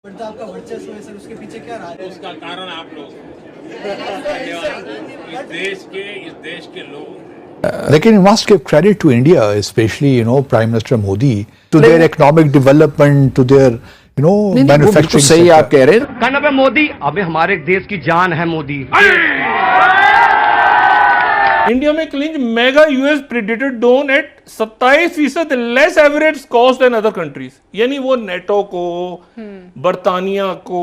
बढ़ता आपका वर्चस्व है सर, उसके पीछे क्या रहा है? उसका कारण आप लोग, धन्यवाद। इस देश के लोग। Again, you must give credit to India, especially Prime Minister Modi, to their economic development, to their manufacturing. सही आप कह रहे हैं। कहना पे मोदी, अबे हमारे देश की जान है मोदी। इंडिया में clinch mega US predator drone at 27% less average cost than other countries. यानी वो नेटो को, बर्तानिया को,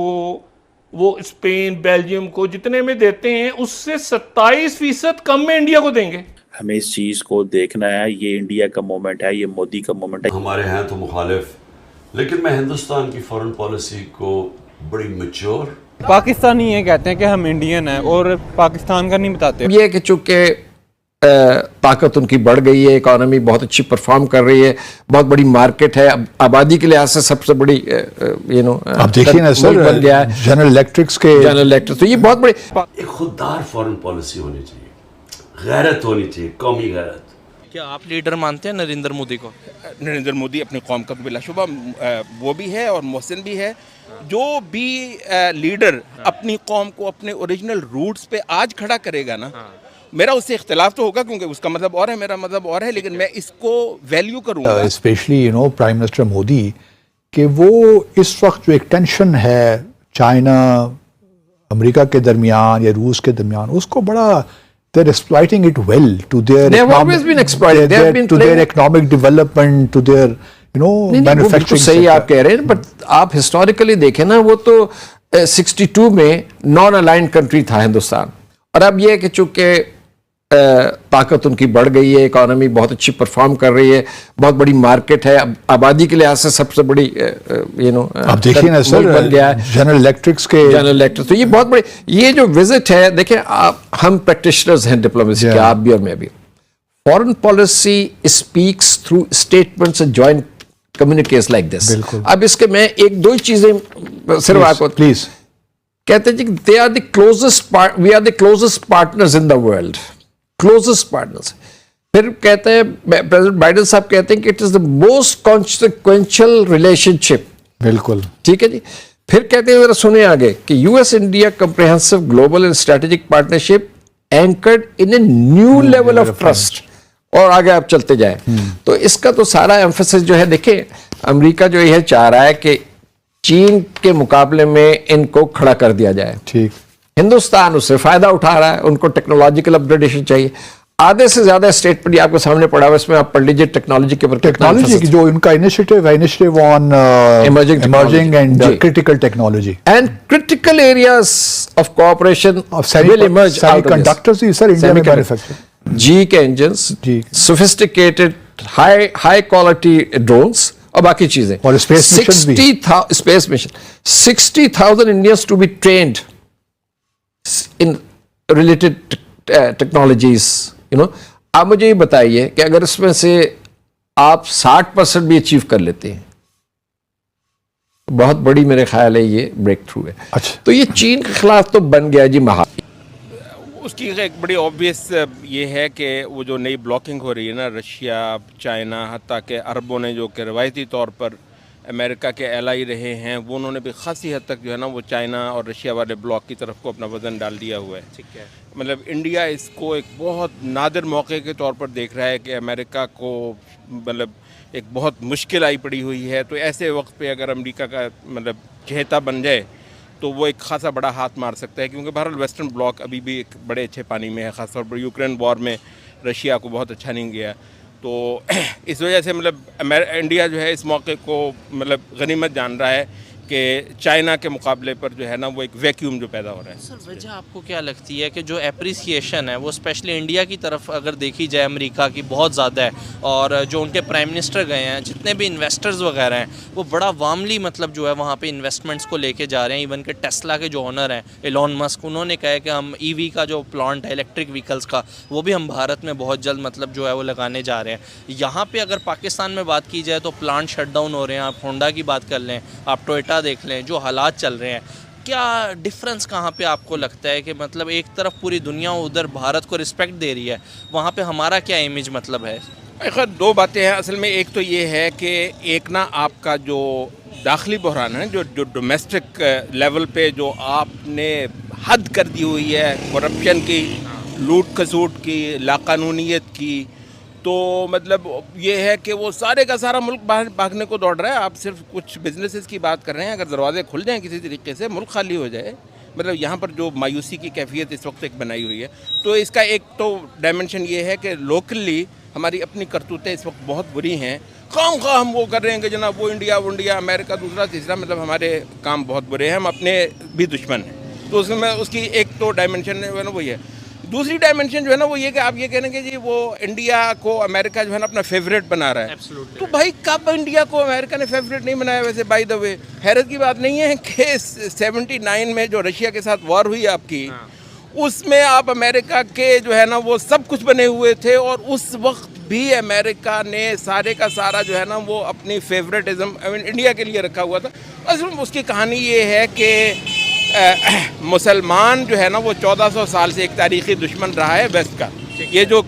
वो स्पेन, बेल्जियम को जितने में देते हैं उससे 27% कम में इंडिया को देंगे। हमें इस चीज़ को देखना है, ये इंडिया का मोमेंट है, ये मोदी का मोमेंट है। हमारे हैं तो मुखालिफ, लेकिन मैं हिंदुस्तान की फॉरेन पॉलिसी को बड़ी मैच्योर। पाकिस्तानी ये कहते हैं कि हम इंडियन हैं और पाकिस्तान का नहीं बताते। ये कि चूंकि ताकत उनकी बढ़ गई है, इकोनॉमी बहुत अच्छी परफॉर्म कर रही है, बहुत बड़ी मार्केट है, आबादी के लिहाज से सबसे बड़ी आप देखिए ना सर, बन गया है जनरल इलेक्ट्रिक। तो ये बहुत बड़ी एक खुददार फॉरेन पॉलिसी होनी चाहिए, गैरत होनी चाहिए, कौमी गैरत। क्या आप लीडर मानते हैं नरेंद्र मोदी को? नरेंद्र मोदी अपनी कौम का बिलाशुबा वो भी है और मोहसिन भी है। जो भी लीडर अपनी कौम को अपने ओरिजिनल रूट्स पे आज खड़ा करेगा ना, मेरा उससे इख्तिलाफ तो होगा क्योंकि उसका मतलब और है, मेरा मतलब और है, लेकिन मैं इसको वैल्यू करूंगा। स्पेशली प्राइम मिनिस्टर मोदी कि वो इस वक्त जो एक टेंशन है चाइना अमेरिका के दरमियान या रूस के दरमियान, उसको बड़ा they're exploiting it well to their they have always been exploited, they have been to their economic development, to their manufacturing. सही आप कह रहे हैं, बट आप हिस्टोरिकली देखें ना, वो तो 62 में नॉन अलाइंड कंट्री था हिंदुस्तान, और अब ये है कि चूंकि ताकत उनकी बढ़ गई है, इकोनॉमी बहुत अच्छी परफॉर्म कर रही है, बहुत बड़ी मार्केट है, आबादी के लिहाज से सबसे बड़ी आप देखिए ना सर, बन गया है जनरल इलेक्ट्रिक। तो ये बहुत बड़ी, ये जो विजिट है, देखें आप, हम प्रैक्टिशनर्स हैं डिप्लोमेसी के, आप भी और मैं भी। Foreign policy speaks through statements and joint communicates like this. अब इसके मैं एक दो चीजें सिर्फ आपको प्लीज कहते हैं, they are the closest we are the closest partners in the world, closest partners. फिर कहते हैं, प्रेसिडेंट बाइडेन साहब कहते हैं कि it is the most consequential relationship. बिल्कुल ठीक है जी। फिर कहते हैं, जरा सुने आगे, कि US India comprehensive global and strategic partnership anchored in a new level of trust. और आगे आप चलते जाएं, तो इसका तो सारा एम्फेसिस जो है, देखें अमेरिका जो यह चाह रहा है कि चीन के मुकाबले में इनको खड़ा कर दिया जाए। ठीक, हिंदुस्तान उससे फायदा उठा रहा है, उनको टेक्नोलॉजिकल अपग्रेडेशन चाहिए। आधे से ज्यादा स्टेटमेंट आपके सामने पड़ा हुआ, इसमें आप पढ़ लीजिए टेक्नोलॉजी के ऊपर। टेक्नोलॉजी की जो उनका initiative on emerging and critical technology and critical areas of cooperation will emerge out of semiconductors sir India में मैन्युफैक्चर, जी के engines, sophisticated high quality drones और बाकी चीजें, और space mission 60,000 Indians to be trained in related technologies. आप मुझे ये बताइए कि अगर इसमें से आप 60% भी अचीव कर लेते हैं, बहुत बड़ी मेरे ख्याल है ये ब्रेक थ्रू है। अच्छा, तो ये चीन के खिलाफ तो बन गया जी महा। उसकी एक बड़ी ऑब्वियस ये है कि वो जो नई ब्लॉकिंग हो रही है ना, रशिया, चाइना, हत्ता के अरबों ने जो कि रवायती तौर पर अमेरिका के एलाई रहे हैं, वो उन्होंने भी खासी हद तक जो है ना, वो चाइना और रशिया वाले ब्लॉक की तरफ को अपना वज़न डाल दिया हुआ है। ठीक है, मतलब इंडिया इसको एक बहुत नादिर मौके के तौर पर देख रहा है कि अमेरिका को मतलब एक बहुत मुश्किल आई पड़ी हुई है। तो ऐसे वक्त पे अगर अमेरिका का मतलब चहेता बन जाए तो वो एक खासा बड़ा हाथ मार सकता है, क्योंकि बहरहाल वेस्टर्न ब्लॉक अभी भी एक बड़े अच्छे पानी में है, ख़ासतौर पर यूक्रेन वॉर में रशिया को बहुत अच्छा नहीं गया। तो इस वजह से मतलब इंडिया जो है इस मौके को मतलब गनीमत जान रहा है कि चाइना के मुकाबले पर जो है ना, वो एक वैक्यूम जो पैदा हो रहा है। सर वजह आपको क्या लगती है कि जो एप्रिसिएशन है वो स्पेशली इंडिया की तरफ अगर देखी जाए अमेरिका की बहुत ज़्यादा है, और जो उनके प्राइम मिनिस्टर गए हैं, जितने भी इन्वेस्टर्स वगैरह हैं, वो बड़ा वार्मली मतलब जो है वहाँ पे इन्वेस्टमेंट्स को लेके जा रहे हैं। इवन के टेस्ला के जो ओनर हैं एलॉन मस्क, उन्होंने कहा है कि हम ईवी का जो प्लांट है इलेक्ट्रिक व्हीकल्स का, वो भी हम भारत में बहुत जल्द मतलब जो है वो लगाने जा रहे हैं। यहाँ पर अगर पाकिस्तान में बात की जाए तो प्लांट शट डाउन हो रहे हैं। आप होंडा की बात कर लें, आप टोयोटा देख लें, जो हालात चल रहे हैं, क्या डिफरेंस कहाँ पे आपको लगता है कि मतलब एक तरफ पूरी दुनिया उधर भारत को रिस्पेक्ट दे रही है, वहाँ पे हमारा क्या इमेज मतलब है? खैर दो बातें हैं असल में। एक तो ये है कि एक ना आपका जो दाखिली बहरान है, जो डोमेस्टिक लेवल पे जो आपने हद कर दी हुई है करप्शन की, लूट खसूट की, लाकानूनीयत की, तो मतलब ये है कि वो सारे का सारा मुल्क बाहर भागने को दौड़ रहा है। आप सिर्फ कुछ बिजनेसेस की बात कर रहे हैं, अगर दरवाजे खुल जाएं किसी तरीके से, मुल्क खाली हो जाए, मतलब यहाँ पर जो मायूसी की कैफियत इस वक्त एक बनाई हुई है, तो इसका एक तो डायमेंशन ये है कि लोकली हमारी अपनी करतूतें इस वक्त बहुत बुरी हैं। काम खा हम वो कर रहे हैं कि जनाब वो इंडिया अमेरिका दूसरा तीसरा, मतलब हमारे काम बहुत बुरे हैं, हम अपने भी दुश्मन हैं। तो उसमें उसकी एक तो डायमेंशन जो है ना वो ये है। दूसरी डायमेंशन जो है ना वो ये कि आप ये कह रहे हैं कि जी वो इंडिया को अमेरिका जो है ना अपना फेवरेट बना रहा है। तो भाई कब इंडिया को अमेरिका ने फेवरेट नहीं बनाया? वैसे बाय द वे हैरत की बात नहीं है कि 79 में जो रशिया के साथ वॉर हुई आपकी, उसमें आप अमेरिका के जो है ना वो सब कुछ बने हुए थे, और उस वक्त भी अमेरिका ने सारे का सारा जो है ना वो अपनी फेवरेटिज्म इंडिया के लिए रखा हुआ था। असल उसकी कहानी ये है कि मुसलमान जो है ना वो 1400 साल से एक तारीखी दुश्मन रहा है वेस्ट का। ये जो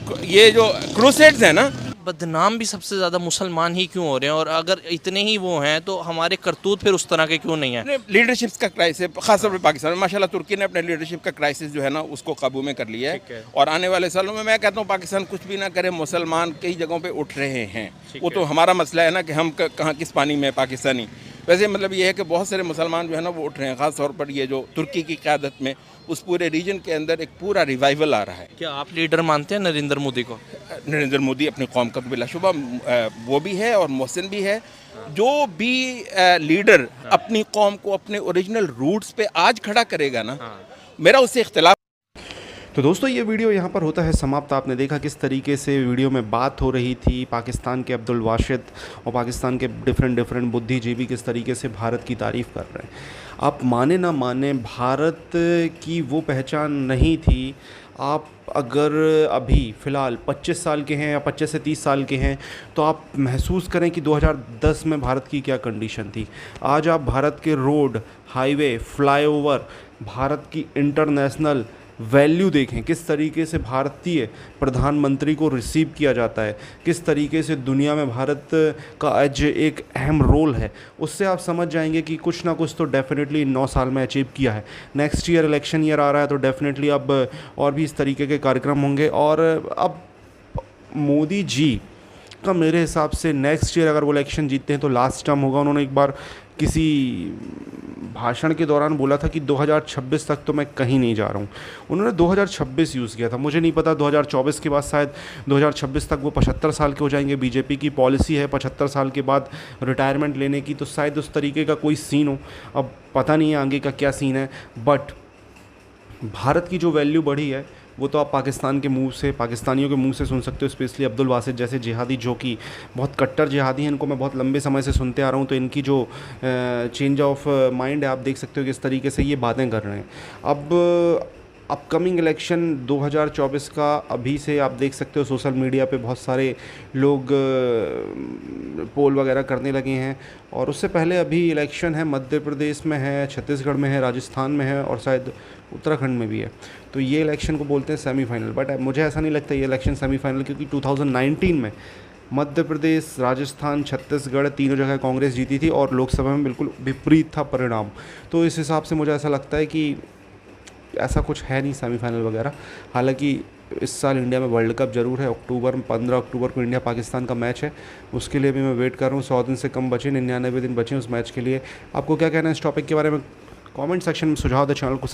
क्रूसेड्स है ना, बदनाम भी सबसे ज़्यादा मुसलमान ही क्यों हो रहे हैं? और अगर इतने ही वो हैं तो हमारे करतूत फिर उस तरह के क्यों नहीं हैं? लीडरशिप का क्राइसिस खासतौर पर पाकिस्तान में माशाल्लाह तुर्की ने अपने लीडरशिप का क्राइसिस जो है ना उसको काबू में कर लिया है। और आने वाले सालों में मैं कहता हूँ पाकिस्तान कुछ भी ना करे, मुसलमान कई जगहों पे उठ रहे हैं। वो तो हमारा मसला है ना कि हम कहाँ किस पानी में पाकिस्तानी। वैसे मतलब ये है कि बहुत सारे मुसलमान जो है ना वो उठ रहे हैं, ख़ास तौर पर ये जो तुर्की की क़यादत में उस पूरे रीजन के अंदर एक पूरा रिवाइवल आ रहा है। क्या आप लीडर मानते हैं नरेंद्र मोदी को? नरेंद्र मोदी अपनी कौम का तो बिलाशुबा वो भी है और मोहसिन भी है। जो भी लीडर अपनी कौम को अपने ओरिजिनल रूट्स पे आज खड़ा करेगा ना, मेरा उससे इख्तिलाफ। तो दोस्तों ये वीडियो यहाँ पर होता है समाप्त। आपने देखा किस तरीके से वीडियो में बात हो रही थी पाकिस्तान के अब्दुल वाशिद और पाकिस्तान के डिफरेंट बुद्धिजीवी किस तरीके से भारत की तारीफ़ कर रहे हैं। आप माने ना माने, भारत की वो पहचान नहीं थी। आप अगर अभी फ़िलहाल 25 साल के हैं या 25 से 30 साल के हैं तो आप महसूस करें कि 2010 में भारत की क्या कंडीशन थी। आज आप भारत के रोड, हाईवे, फ्लाईओवर, भारत की इंटरनेशनल वैल्यू देखें, किस तरीके से भारतीय प्रधानमंत्री को रिसीव किया जाता है, किस तरीके से दुनिया में भारत का आज एक अहम रोल है। उससे आप समझ जाएंगे कि कुछ ना कुछ तो डेफिनेटली 9 साल में अचीव किया है। नेक्स्ट ईयर इलेक्शन ईयर आ रहा है तो डेफिनेटली अब और भी इस तरीके के कार्यक्रम होंगे। और अब मोदी जी का मेरे हिसाब से नेक्स्ट ईयर अगर वो इलेक्शन जीतते हैं तो लास्ट टर्म होगा। उन्होंने एक बार किसी भाषण के दौरान बोला था कि 2026 तक तो मैं कहीं नहीं जा रहा हूँ। उन्होंने 2026 यूज़ किया था। मुझे नहीं पता 2024 के बाद शायद 2026 तक वो 75 साल के हो जाएंगे। बीजेपी की पॉलिसी है 75 साल के बाद रिटायरमेंट लेने की, तो शायद उस तरीके का कोई सीन हो। अब पता नहीं है आगे का क्या सीन है, बट भारत की जो वैल्यू बढ़ी है वो तो आप पाकिस्तान के मुंह से, पाकिस्तानियों के मुंह से सुन सकते हो। स्पेशली अब्दुल वासिद जैसे जिहादी जो कि बहुत कट्टर जिहादी हैं, इनको मैं बहुत लंबे समय से सुनते आ रहा हूँ। तो इनकी जो चेंज ऑफ माइंड है आप देख सकते हो किस तरीके से ये बातें कर रहे हैं। अब अपकमिंग इलेक्शन 2024 का अभी से आप देख सकते हो सोशल मीडिया पे बहुत सारे लोग पोल वगैरह करने लगे हैं। और उससे पहले अभी इलेक्शन है, मध्य प्रदेश में है, छत्तीसगढ़ में है, राजस्थान में है और शायद उत्तराखंड में भी है। तो ये इलेक्शन को बोलते हैं सेमीफाइनल, बट मुझे ऐसा नहीं लगता ये इलेक्शन सेमीफाइनल, क्योंकि 2019 में मध्य प्रदेश, राजस्थान, छत्तीसगढ़ तीनों जगह कांग्रेस जीती थी और लोकसभा में बिल्कुल विपरीत था परिणाम। तो इस हिसाब से मुझे ऐसा लगता है कि ऐसा कुछ है नहीं सेमीफाइनल वगैरह। हालांकि इस साल इंडिया में वर्ल्ड कप ज़रूर है, 15 अक्टूबर को इंडिया पाकिस्तान का मैच है, उसके लिए भी मैं वेट कर रहा हूँ। 100 दिन से कम बचे, 99 दिन बचे उस मैच के लिए। आपको क्या कहना है इस टॉपिक के बारे में? कमेंट सेक्शन में सुझाव दें। चैनल को